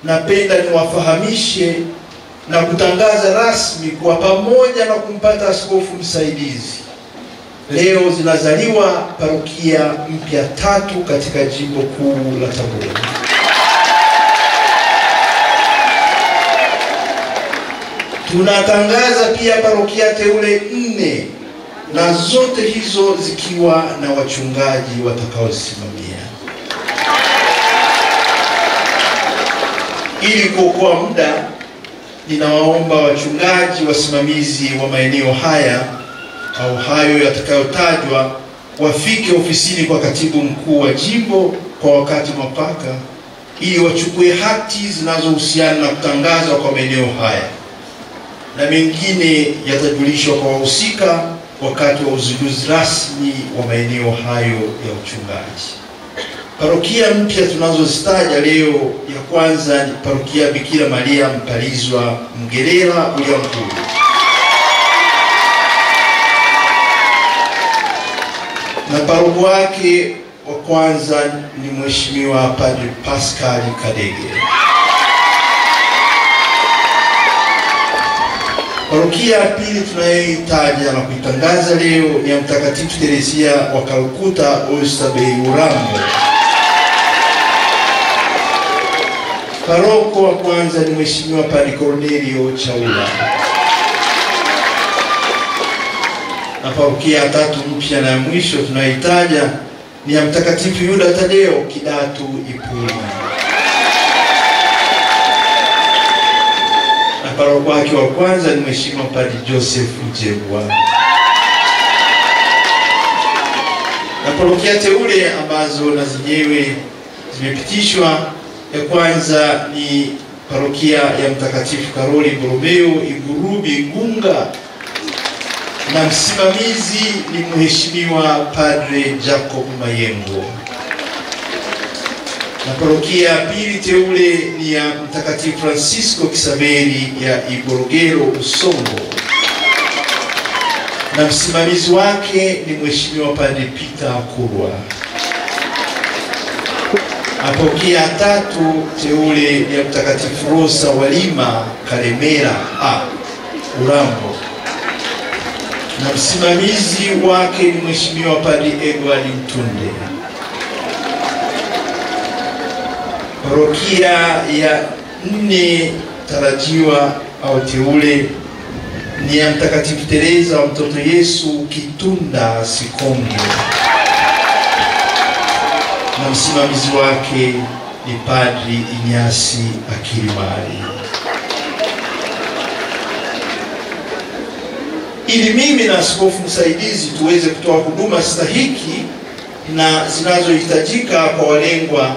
napenda niwafahamishe na kutangaza rasmi kwa pamoja na kumpata askofu msaidizi, leo zinazaliwa parokia mpya 3 katika jimbo kuu la Tabora. Tunatangaza pia parokia teule 4, na zote hizo zikiwa na wachungaji watakaosimamia. Ili kuokoa muda, ninawaomba wachungaji wasimamizi wa maeneo haya au hayo yatakayotajwa wafike ofisini kwa katibu mkuu wa jimbo kwa wakati mwafaka, ili wachukue hati zinazohusiana na kutangazwa kwa maeneo haya, na mengine yatajulishwa kwa wahusika wakati wa uzinduzi rasmi wa maeneo hayo ya uchungaji. Parokia mpya tunazozitaja leo, ya kwanza ni parokia Bikira Maria Mpalizwa Mgerera Uliankuru. Na paroko wake wa kwanza ni Mheshimiwa Padre Pascal Kadege. Parokia ya pili tunayoitaja na kuitangaza leo ni ya Mtakatifu Teresia wa Calcutta Oysterbay Urambo. Paroko wa kwanza ni Mheshimiwa Padre Cornelio Chaula. Na parokia ya 3 mpya na mwisho tunaitaja ni ya Mtakatifu Yuda Tadeo Kidatu Ipuli. Na paroko wake wa kwanza ni Mheshimiwa Padre Joseph Ujebwa. Na parokia teule ambazo na zenyewe zimepitishwa, ya kwanza ni parokia ya Mtakatifu Karoli Boromeo Igurubi Gunga, na msimamizi ni Mheshimiwa Padre Jacob Mayengo. Na parokia ya pili teule ni ya Mtakatifu Francisco Kisaberi ya Igorogero Usongo, na msimamizi wake ni Mheshimiwa Padre Peter Kurwa. Na parokia ya 3 teule ya Mtakatifu Rosa Walima Karemera Urambo, na msimamizi wake ni Mheshimiwa Padre Edward Mtunde. Parokia ya 4 tarajiwa au teule ni ya Mtakatifu Teresa wa Mtoto Yesu Kitunda Sikonge, na msimamizi wake ni Padri Inyasi Akilimari. Ili mimi na askofu msaidizi tuweze kutoa huduma stahiki na zinazohitajika kwa walengwa,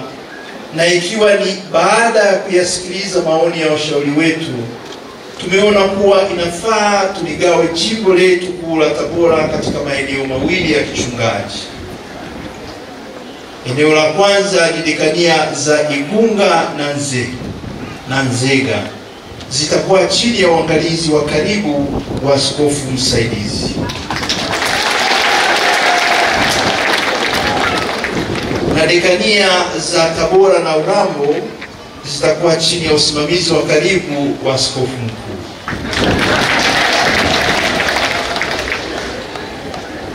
na ikiwa ni baada ya kuyasikiliza maoni ya washauri wetu, tumeona kuwa inafaa tuligawe jimbo letu kuu la Tabora katika maeneo mawili ya kichungaji. Eneo la kwanza ni dekania za Igunga na Nzega, zitakuwa chini ya uangalizi wa karibu wa askofu msaidizi. Na dekania za Tabora na Urambo zitakuwa chini ya usimamizi wa karibu wa askofu mkuu.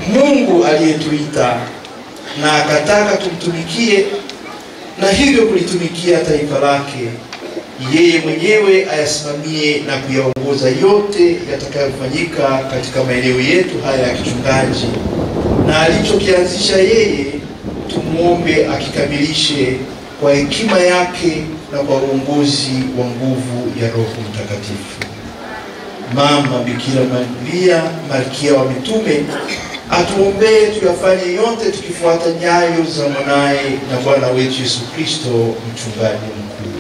Mungu aliyetuita na akataka tumtumikie, na hivyo kulitumikia taifa lake, yeye mwenyewe ayasimamie na kuyaongoza yote yatakayofanyika katika maeneo yetu haya ya kichungaji, na alichokianzisha yeye tumuombe akikamilishe kwa hekima yake na kwa uongozi wa nguvu ya Roho Mtakatifu. Mama Bikira Maria, Malkia wa Mitume, atuombee tuyafanye yote tukifuata nyayo za mwanae na Bwana wetu Yesu Kristo, mchungaji mkuu.